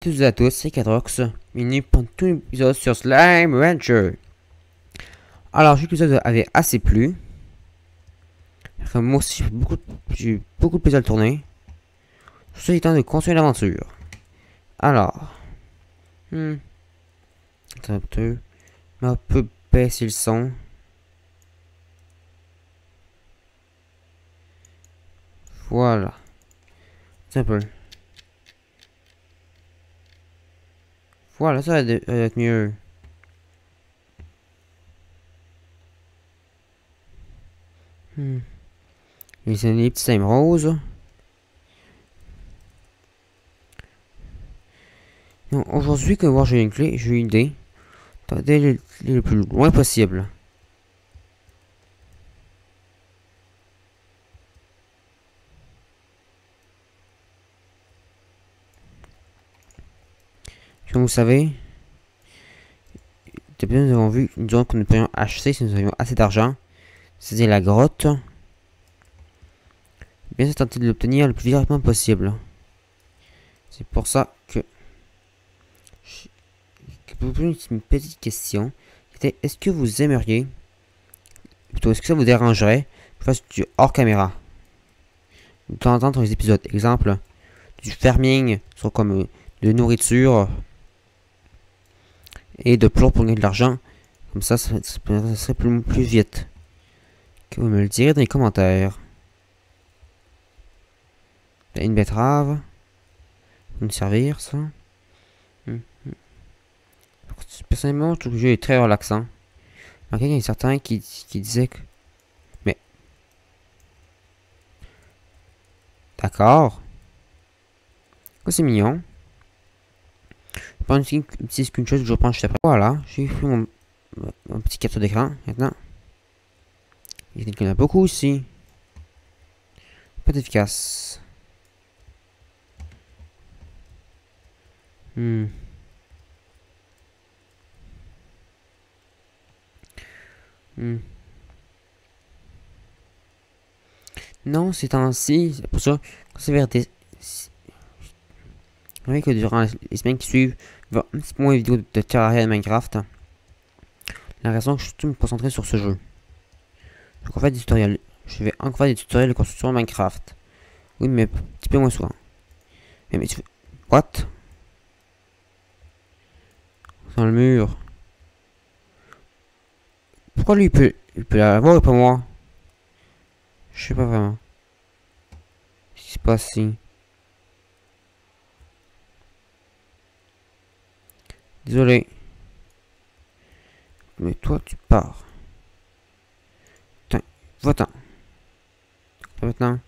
Tous à tous, c'est Cadrox, bienvenue pour tout l'épisode sur Slime Rancher. Alors, je sais que l'épisode avait assez plu. Enfin, moi aussi, j'ai eu beaucoup de plaisir à le tourner. Tout ça étant de continuer l'aventure. Alors, attends un peu. On peut baisser le son. Voilà. C'est un peu. Voilà, ça va être mieux. Les petits slimes roses. Aujourd'hui, comme voir, j'ai une clé, j'ai une idée. D'aller le plus loin possible. Comme vous savez, depuis nous avons vu une zone que nous pourrions acheter si nous avions assez d'argent. C'est-à-dire la grotte. Bien sûr, tenter de l'obtenir le plus rapidement possible. C'est pour ça que je peux vous poser une petite question. C'était, est-ce que vous aimeriez, plutôt, est-ce que ça vous dérangerait que je fasse du hors caméra de temps en temps dans les épisodes? Exemple, du farming, soit comme de nourriture et de plomb pour gagner de l'argent. Comme ça serait plus vite. Que vous me le direz dans les commentaires. Une betterave. Nous servir ça. Personnellement, je trouve que le jeu est très relaxant. Ok, il y a certains qui disaient que. Mais. D'accord. Oh, c'est mignon. Je prends une petite screenshot, je reprends juste après. Voilà, j'ai fait mon petit capture d'écran maintenant. Il y en a beaucoup ici. Pas efficace. Non, ces temps-ci, c'est pour ça que c'est vers des. Vous voyez que durant les semaines qui suivent, il va un petit peu moins de vidéos de Terraria et de Minecraft. La raison que je suis me concentrer sur ce jeu. Je vais encore faire des tutoriels. Je vais encore faire des tutoriels de construction de Minecraft. Oui, mais un petit peu moins souvent. Mais tu fais. What? Dans le mur. Pourquoi lui il peut l'avoir et pas moi? Je sais pas vraiment. Qu'est-ce qui se passe ici? Désolé. Mais toi, tu pars. Tiens, va-t'en. Maintenant.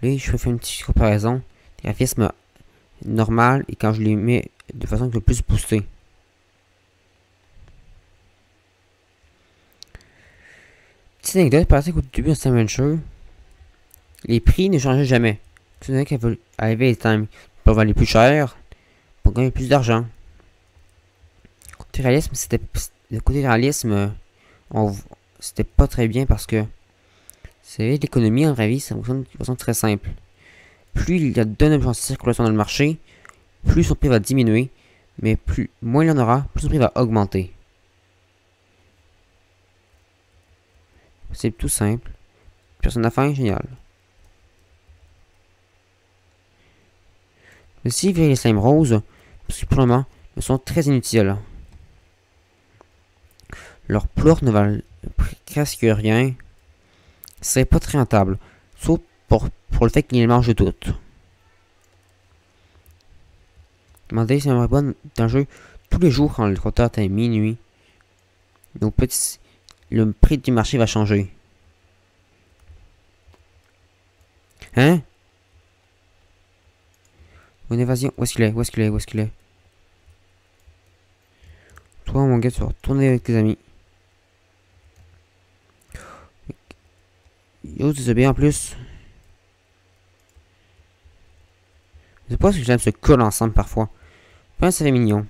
Là, je fais une petite comparaison. Les graphismes normal et quand je les mets de façon le plus boostée. Petite anecdote, par exemple, au début de Slime Rancher, les prix ne changeaient jamais. Tout le monde qui veut arriver les times pour vendre plus cher, pour gagner plus d'argent. Côté réalisme, c'était le côté réalisme, c'était pas très bien parce que c'est l'économie en vrai vie, ça fonctionne de façon très simple. Plus il y a d'un objet en circulation dans le marché, plus son prix va diminuer, mais moins il y en aura, plus son prix va augmenter. C'est tout simple. Personne n'a faim, génial. Aussi, les slimes roses, parce que pour le moment, ils sont très inutiles. Leurs pleurs ne valent presque rien. C'est pas très rentable. Sauf pour le fait qu'ils mangent toutes. Demandez si j'aimerais pas dans le jeu tous les jours quand le compteur est à minuit. Donc le prix du marché va changer. Hein? Une évasion. Où est-ce qu'il est? Où est-ce qu'il est? Où est-ce qu'il est? Toi, mon gars, tu vas retourner avec tes amis. Yo, tu sais bien en plus. Je sais pas si j'aime se coller ensemble parfois. Enfin, ça fait mignon.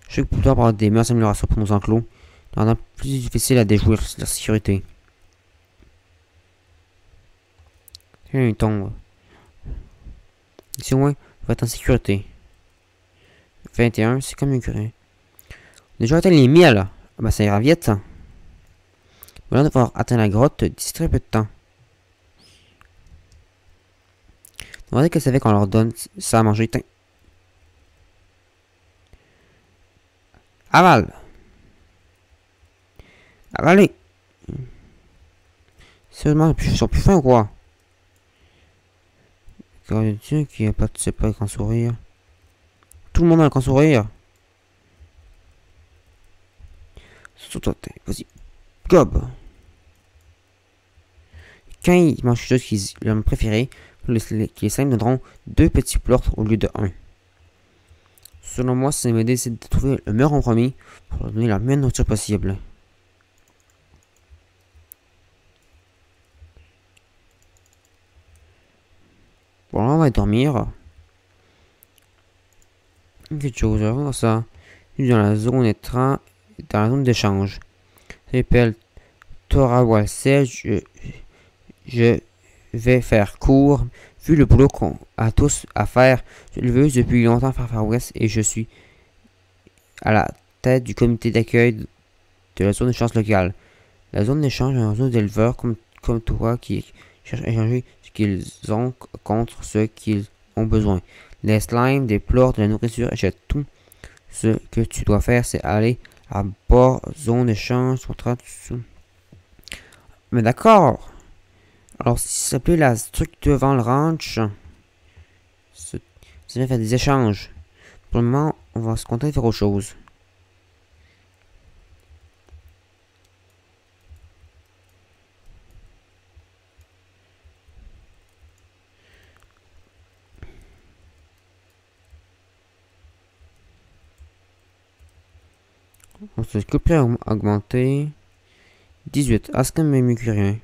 Je sais que plus tard, par des meilleures améliorations pour nos enclos. rendant plus difficile à déjouer la sécurité. Il tombe. Ici au moins, on va être en sécurité. 21, c'est comme une curée. Déjà atteint les 1000. Ah bah ça ira vite. On va devoir atteindre la grotte d'ici très peu de temps. Demandez qu'elle savait qu'on leur donne ça à manger. Tiens. Avale. Avalez. Sérieusement, ils sont plus fins ou quoi? Dieu qui a pas, c'est pas grand sourire. Tout le monde a un grand sourire. Surtout toi, vas-y. Gob. Quand ils mangent quelque chose qu'ils leur préféré, les 5 donneront 2 petits plorts au lieu de 1. Selon moi, c'est m'aider de trouver le meilleur compromis pour leur donner la meilleure nourriture possible. Bon, là, on va dormir. Quelque chose, alors ça. Dans la zone étrange, dans la zone d'échange. Ça s'appelle Tora Walsel. Je vais faire court. Vu le boulot qu'on a tous à faire, je le veux depuis longtemps faire Far West et je suis à la tête du comité d'accueil de la zone d'échange locale. La zone d'échange est une zone d'éleveurs comme toi qui cherchent à échanger ce qu'ils ont contre ce qu'ils ont besoin. Les slimes, des pleurs, de la nourriture, achète tout. Ce que tu dois faire, c'est aller à bord, zone d'échange, mais d'accord. Alors, si ça s'appelait la structure devant le ranch, c'est bien faire des échanges. Pour le moment, on va se contenter de faire autre chose. On se coupe à augmenter. 18. Ah, c'est quand même mieux que rien.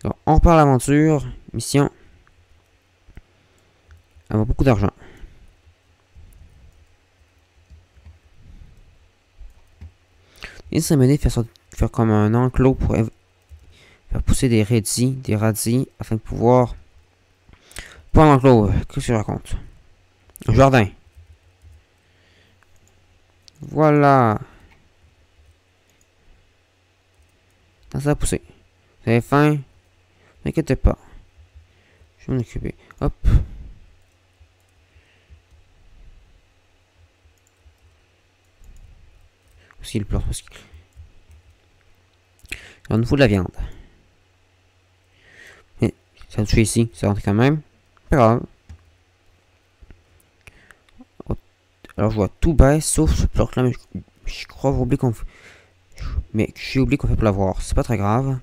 Alors, on repart à l'aventure. Mission. Avoir beaucoup d'argent. Et ça m'aider à faire comme un enclos pour faire pousser des radis, afin de pouvoir... Pas un enclos, qu'est-ce que je raconte? Un jardin. Voilà. Ça va pousser. Vous avez faim? N'inquiétez pas. Je vais m'en occuper. Hop. Parce qu'il pleure. Il nous faut de la viande. Mais ça va toucher ici. Ça rentre quand même. Pas grave. Alors je vois tout baisse sauf ce plot là. Mais je crois que j'ai oublié qu'on fait. Mais j'ai oublié qu'on fait pour l'avoir. C'est pas très grave.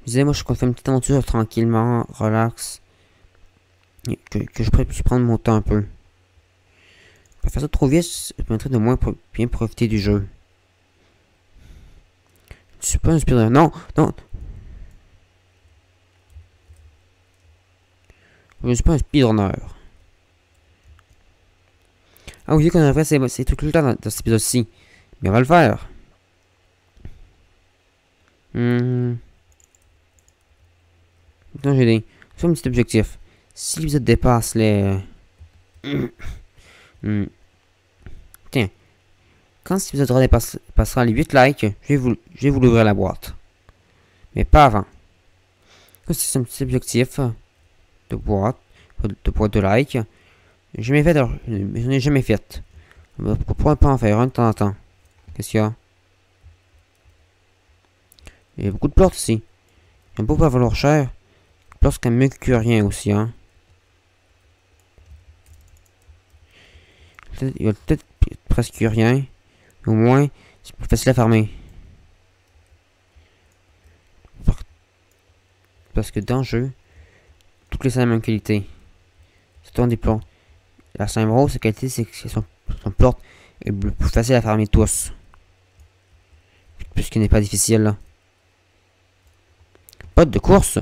Je disais, moi je compte faire une petite aventure tranquillement, relax. Que je puisse prendre mon temps un peu. Pas faire ça trop vite, ça permettrait de moins bien profiter du jeu. Je suis pas un speedrunner. Non, non. Je suis pas un speedrunner. Ah oui, qu'on a fait ces trucs-là dans cet épisode-ci. Mais on va le faire. Non, j'ai des... C'est un petit objectif. Si l'épisode dépasse les... Tiens. Quand cet épisode passera les 8 likes, je vais vous l'ouvrir la boîte. Mais pas avant. C'est un petit objectif de boîte de likes. Je n'ai jamais fait. Pourquoi pas en faire un de temps en temps? Qu'est-ce qu'il y a? Il y a beaucoup de plorts ici. Il ne peut pas valoir cher. Plorts quand même mieux que rien aussi, hein. Il y a peut-être presque rien. Au moins, c'est plus facile à farmer. Parce que dans le jeu, toutes les sont de la même qualité. C'est un des plombs. La Saint-Rose, sa qualité, c'est que son plot est le plus facile à farmer tous. Puisqu'il n'est pas difficile là. Pote de course.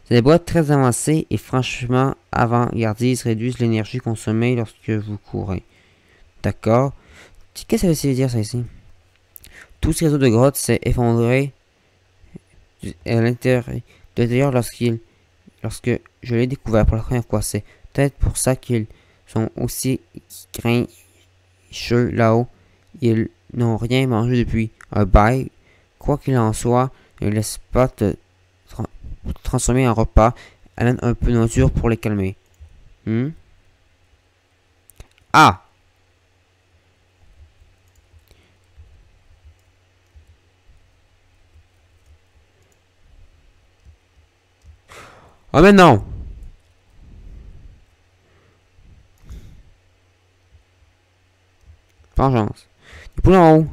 Ces boîtes très avancées et franchement avant-gardistes réduisent l'énergie consommée lorsque vous courez. D'accord. Qu'est-ce que ça veut dire ça ici? Tout ce réseau de grottes s'est effondré à l'intérieur lorsque je l'ai découvert pour la première fois. C'est peut-être pour ça qu'ils sont aussi grincheux là-haut. Ils n'ont rien mangé depuis un bail. Quoi qu'il en soit, ne laisse pas te transformer en repas. Amène un peu de nourriture pour les calmer. Ah! Oh mais non! Vengeance. Les poules en haut.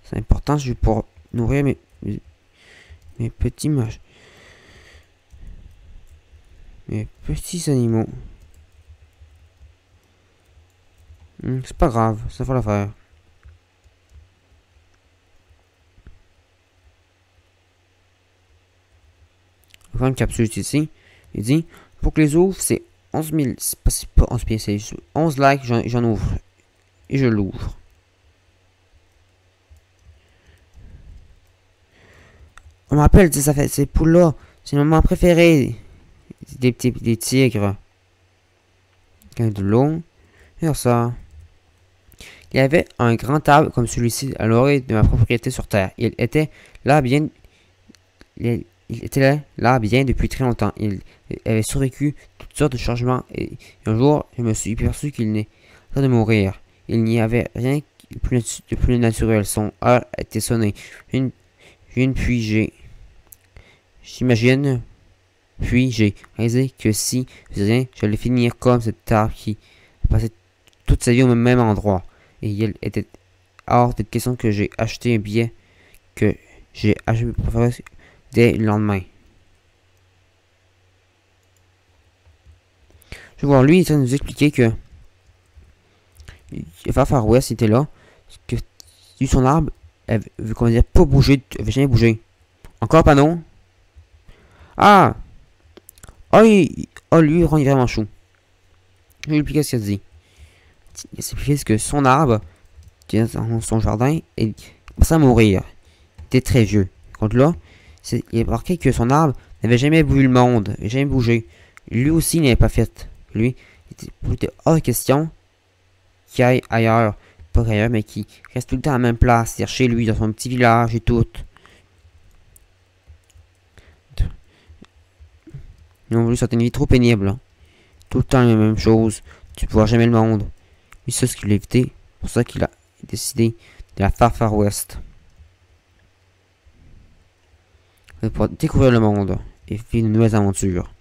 C'est important, je vais pouvoir nourrir mes petits mes petits animaux. C'est pas grave, ça va l'affaire. On va faire une capsule ici. Il dit, pour que les ouvre, c'est 11 000. C'est pas 11 000, c'est 11 likes, j'en ouvre. Et je l'ouvre. On m'appelle, ça fait ces poules-là. C'est le moment préféré. Des tigres. De l'eau. Et ça. Il y avait un grand arbre comme celui-ci à l'orée de ma propriété sur Terre. Il était là bien depuis très longtemps. Il avait survécu toutes sortes de changements et un jour, je me suis aperçu qu'il n'est en train de mourir. Il n'y avait rien de plus naturel. Son heure était sonnée. J'imagine, puis j'ai réalisé que si je faisais rien, j'allais finir comme cet arbre qui a passé toute sa vie au même endroit. Et il était hors de question que j'ai acheté un billet que j'ai acheté dès le lendemain. Je vois, lui, il est en train de nous expliquer que Far West était là, que son arbre avait, comment dire, pas bougé, avait jamais bougé. Encore pas non? Ah! Oh, lui, il est vraiment chou. Je vais lui expliquer ce qu'il a dit. Il expliqué que son arbre, qui est dans son jardin, il commençait à mourir. Il était très vieux. Contre là, il a marqué que son arbre n'avait jamais vu le monde, n'avait jamais bougé. Lui aussi n'avait pas fait. Lui, il était hors de question qu'il aille ailleurs. Pas ailleurs, mais qui reste tout le temps à la même place. C'est-à-dire chez lui, dans son petit village et tout. Ils ont voulu sortir une vie trop pénible. Hein. Tout le temps la même chose. Tu ne vois jamais le monde. Et c'est ce qu'il a évité. C'est pour ça qu'il a décidé de la faire Far West. Pour découvrir le monde et vivre de nouvelles aventures.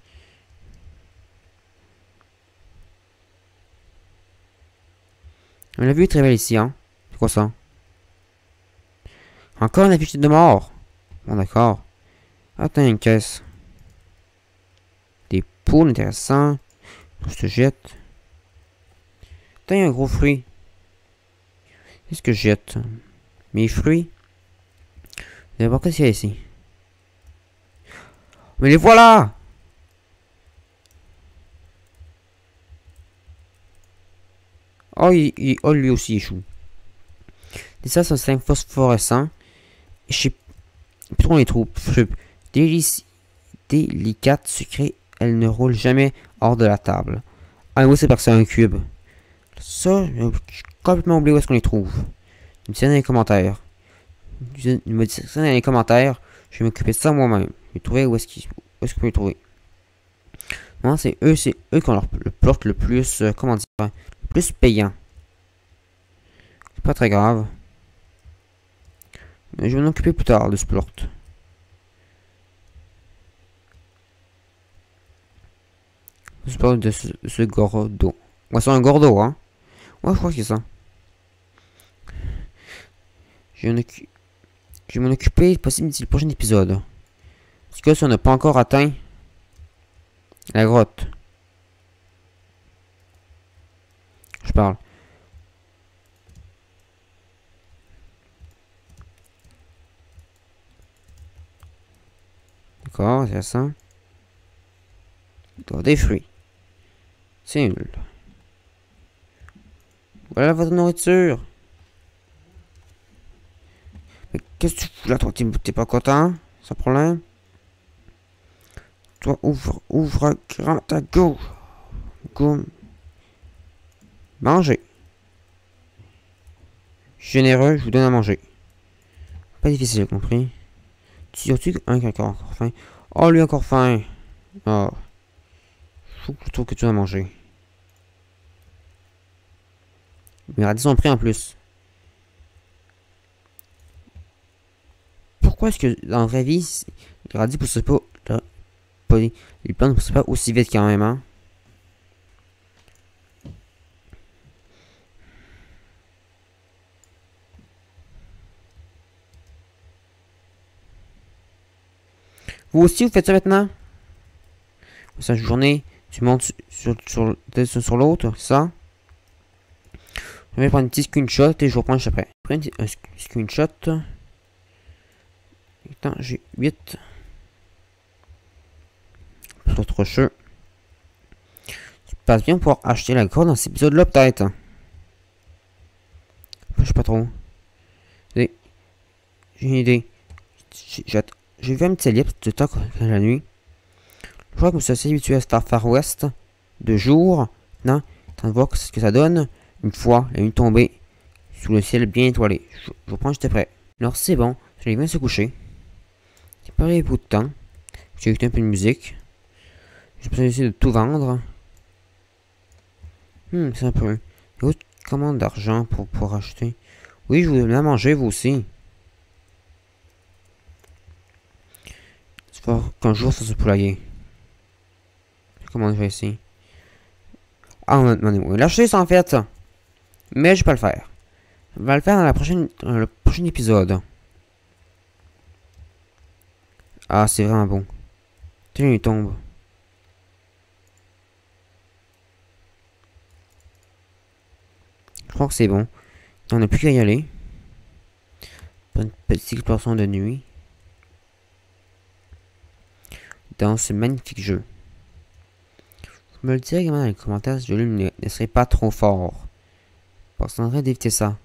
La vue est très belle ici, hein. C'est quoi ça? Encore une affiche de mort. Bon, d'accord. Attends, une caisse. Des poules intéressants. Je te jette. Attends, un gros fruit. Qu'est-ce que je jette? Mes fruits. D'abord, qu'est-ce qu'il y a ici? Mais les voilà! Oh, oh, lui aussi échoue. Et ça, c'est un slime phosphorescent. Je sais plus trop les trouve. Délicate, sucrée, elle ne roule jamais hors de la table. Ah oui, c'est parce que c'est un cube. Ça, j'ai complètement oublié où est-ce qu'on les trouve. Une scène dans les commentaires. Me dites ça dans les commentaires. Je vais m'occuper de ça moi-même. Je vais trouver où est-ce qu'on peut les trouver. Non, c'est eux qui ont le plot le plus, comment dire, le plus payant. C'est pas très grave. Mais je vais m'en occuper plus tard de ce plot. Je parle de ce gordo. Ouais, c'est un gordo, hein. Ouais, je crois que c'est ça. Je vais m'en occuper possible d'ici le prochain épisode. Parce que si on n'a pas encore atteint la grotte. Je parle. D'accord, intéressant. Des fruits. C'est nul. Voilà votre nourriture. Mais qu'est-ce que tu fous là, toi? T'es pas content? Sans problème? Toi, ouvre grand ta go. Go. Mangez. Généreux, je vous donne à manger. Pas difficile, compris? Tu as-tu un qui a encore faim? Oh, lui encore faim. Oh. Faut plutôt que tu as mangé. Mais radis sont pris en plus. Pourquoi est-ce que dans la vraie vie, les radis poussent pas, les plantes ne poussent pas aussi vite quand même, hein? Vous aussi, vous faites ça maintenant? Cette journée, tu montes sur l'autre, c'est ça? Je vais prendre un petit screenshot et je reprends juste après. Je prends un screenshot. Attends, j'ai 8. Pour trop chaud. Tu passes bien pour acheter la corde dans cet épisode-là, peut-être. Je sais pas trop. J'ai une idée. J'ai vu un petit ellipse de temps dans la nuit. Je crois que je me suis habitué à Star Far West de jour. Non, attends de voir ce que ça donne. Une fois la nuit tombée sous le ciel bien étoilé. Je reprends, j'étais prêt. Alors c'est bon, je l'ai bien se coucher. J'ai pas eu beaucoup de temps. J'ai écouté un peu de musique. J'ai pas essayé de tout vendre. C'est un peu. Il y a commande d'argent pour acheter. Oui, je voulais la manger, vous aussi. C'est fort qu'un jour ça se poulailler. Comment je vais essayer? Ah, on m'a lâché ça en fait. Mais je vais pas le faire. On va le faire dans le prochain épisode. Ah, c'est vraiment bon. Tiens, il tombe. Je crois que c'est bon. On n'a plus qu'à y aller. Pour une petite exploration de nuit. Dans ce magnifique jeu. Vous me le direz également dans les commentaires si le jeu ne serait pas trop fort. Parce qu'on devrait d'éviter ça.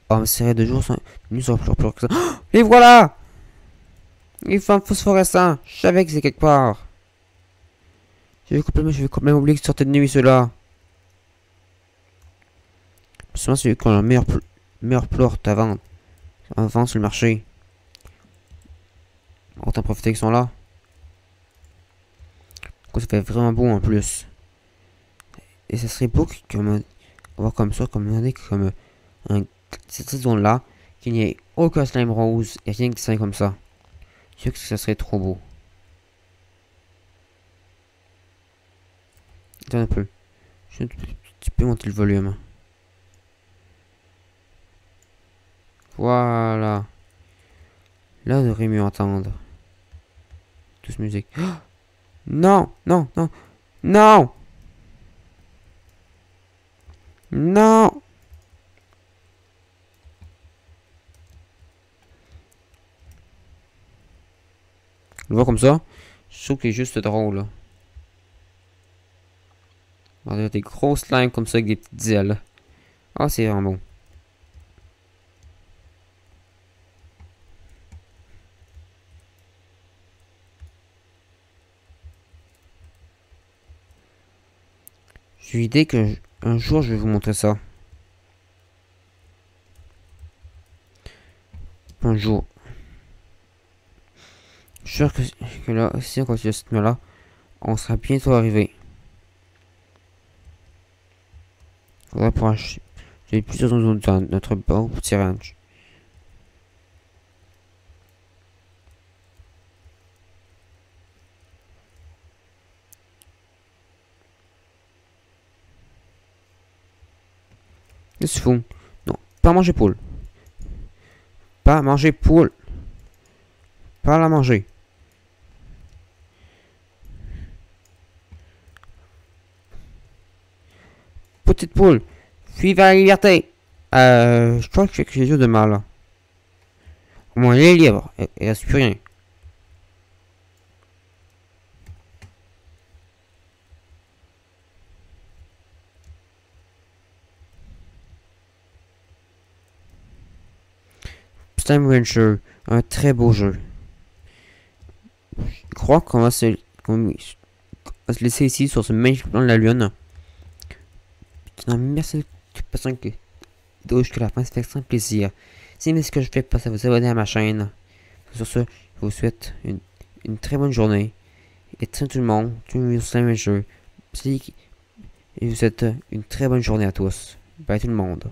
Oh, mais c'est de jour, nous sommes plus que ça. Oh, et voilà! Il fait un phosphorescent. Je savais que c'est quelque part. Je vais complètement oublier que sortait de nuit ceux-là. Seulement celui qui a le meilleur plort à vendre. En vente sur le marché. Autant profiter qu'ils sont là. Ça fait vraiment beau en plus. Et ça serait beau comme voir comme ça, comme cette zone là, qu'il n'y ait aucun slime rose et rien qui soit comme ça. Je sais que ça serait trop beau. Attends un peu. Tu peux monter le volume. Voilà. Là, on devrait mieux entendre. Tous musique. Oh, non, non, non, non, non. Le voir comme ça, je trouve qu'il est juste drôle. On a des grosses slimes comme ça avec des petites ailes. Ah, c'est vraiment bon. J'ai l'idée qu'un jour je vais vous montrer ça. Un jour. Je suis sûr que là, si on continue cette là, on sera bientôt arrivé. Faudra pour acheter. J'ai plusieurs zones dans notre beau petit ranch. Qu'est-ce que tu fous? Non, pas manger poule. Pas manger poule. Pas la manger. Petite poule. Fuis vers la liberté. Je crois que j'ai quelque chose de mal. Au moins, elle est libre. Il reste plus rien. Slime Rancher, un très beau jeu. Je crois qu'on va se laisser ici sur ce magnifique plan de la lune. Merci à toute personne qui jusqu'à la fin, ça fait extrêmement plaisir. Si vous aimez ce que je fais, passez à vous abonner à ma chaîne. Sur ce, je vous souhaite une très bonne journée. Et tout le monde, tout le monde sur le jeu. Et je vous souhaite une très bonne journée à tous. Bye tout le monde.